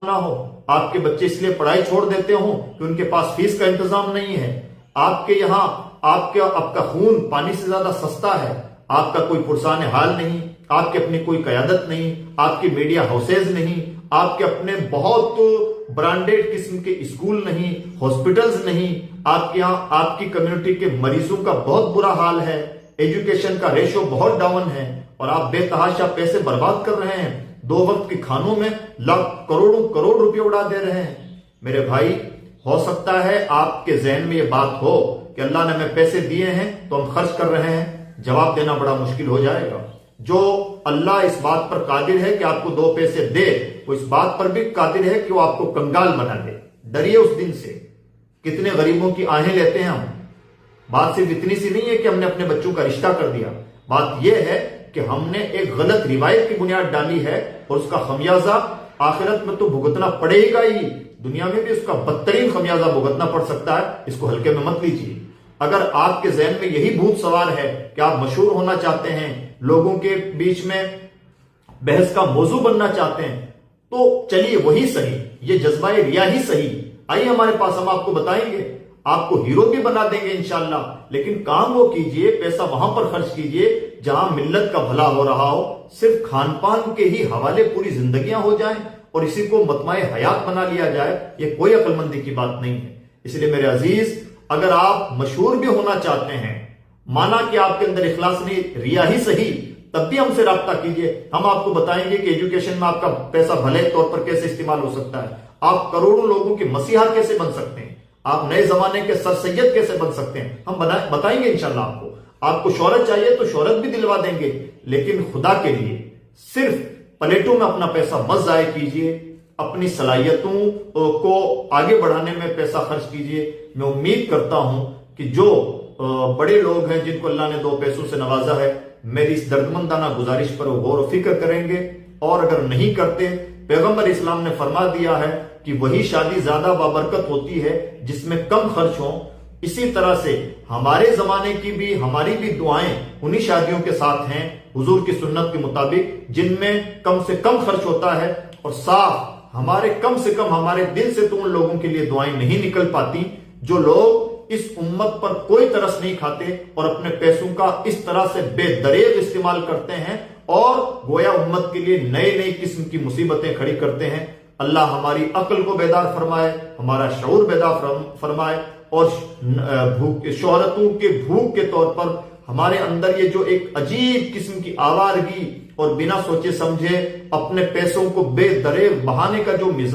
نہ ہو, آپ کے بچے اس لیے پڑھائی چھوڑ دیتے ہوں کہ ان کے پاس فیس کا انتظام نہیں ہے, آپ کے یہاں آپ کا خون پانی سے زیادہ سستا ہے, آپ کا کوئی پرسان حال نہیں, آپ کی اپنی کوئی قیادت نہیں, آپ کی میڈیا ہاؤسز نہیں, آپ کے اپنے بہت برانڈیڈ قسم کے اسکول نہیں, ہاسپٹلز نہیں, آپ کے یہاں آپ کی کمیونٹی کے مریضوں کا بہت برا حال ہے, ایجوکیشن کا ریشو بہت ڈاؤن ہے, اور آپ بے تحاشا پیسے برباد کر رہے ہیں, 2 وقت کے کھانوں میں لاکھ کروڑوں روپے اڑا دے رہے ہیں. میرے بھائی, ہو سکتا ہے آپ کے ذہن میں یہ بات ہو کہ اللہ نے ہمیں پیسے دیے ہیں تو ہم خرچ کر رہے ہیں. جواب دینا بڑا مشکل ہو جائے گا. جو اللہ اس بات پر قادر ہے کہ آپ کو 2 پیسے دے, وہ اس بات پر بھی قادر ہے کہ وہ آپ کو کنگال بنا دے. ڈریے اس دن سے. کتنے غریبوں کی آہیں لیتے ہیں ہم. بات صرف اتنی سی نہیں ہے کہ ہم نے اپنے بچوں کا رشتہ کر دیا, بات یہ ہے کہ ہم نے ایک غلط روایت کی بنیاد ڈالی ہے, اور اس کا خمیازہ آخرت میں تو بھگتنا پڑے گا ہی, دنیا میں بھی اس کا بدترین خمیازہ بھگتنا پڑ سکتا ہے. اس کو ہلکے میں مت لیجیے. اگر آپ کے ذہن میں یہی بھوت سوار ہے کہ آپ مشہور ہونا چاہتے ہیں, لوگوں کے بیچ میں بحث کا موضوع بننا چاہتے ہیں, تو چلیے وہی صحیح, یہ جذبہ ریا ہی صحیح. آئیے ہمارے پاس, ہم آپ کو بتائیں گے, آپ کو ہیرو بھی بنا دیں گے انشاءاللہ. لیکن کام وہ کیجئے, پیسہ وہاں پر خرچ کیجئے جہاں ملت کا بھلا ہو رہا ہو. صرف کھان پان کے ہی حوالے پوری زندگیاں ہو جائیں اور اسی کو مطمع حیات بنا لیا جائے, یہ کوئی عقل مندی کی بات نہیں ہے. اس لیے میرے عزیز, اگر آپ مشہور بھی ہونا چاہتے ہیں, مانا کہ آپ کے اندر اخلاص نہیں, ریا ہی صحیح, تب بھی ہم سے رابطہ کیجئے. ہم آپ کو بتائیں گے کہ ایجوکیشن میں آپ کا پیسہ بھلے طور پر کیسے استعمال ہو سکتا ہے, آپ کروڑوں لوگوں کے مسیحا کیسے بن سکتے ہیں, آپ نئے زمانے کے سر سید کیسے بن سکتے ہیں, ہم بتائیں گے انشاءاللہ آپ کو. آپ کو شہرت چاہیے تو شہرت بھی دلوا دیں گے, لیکن خدا کے لیے صرف پلیٹوں میں اپنا پیسہ مت ضائع کیجئے, اپنی صلاحیتوں کو آگے بڑھانے میں پیسہ خرچ کیجئے. میں امید کرتا ہوں کہ جو بڑے لوگ ہیں جن کو اللہ نے 2 پیسوں سے نوازا ہے, میری اس دردمندانہ گزارش پر وہ غور و فکر کریں گے. اور اگر نہیں کرتے, پیغمبر اسلام نے فرما دیا ہے کہ وہی شادی زیادہ بابرکت ہوتی ہے جس میں کم خرچ ہوں. اسی طرح سے ہمارے زمانے کی بھی, ہماری بھی دعائیں انہی شادیوں کے ساتھ ہیں حضور کی سنت کے مطابق, جن میں کم سے کم خرچ ہوتا ہے, اور صاف ہمارے کم سے کم ہمارے دل سے تو ان لوگوں کے لیے دعائیں نہیں نکل پاتی جو لوگ اس امت پر کوئی ترس نہیں کھاتے اور اپنے پیسوں کا اس طرح سے بے دریغ استعمال کرتے ہیں, اور گویا امت کے لیے نئی قسم کی مصیبتیں کھڑی کرتے ہیں. اللہ ہماری عقل کو بیدار فرمائے, ہمارا شعور بیدار فرمائے, اور شہرتوں کے بھوک کے طور پر ہمارے اندر یہ جو ایک عجیب قسم کی آوارگی اور بنا سوچے سمجھے اپنے پیسوں کو بے دریغ بہانے کا جو مزاج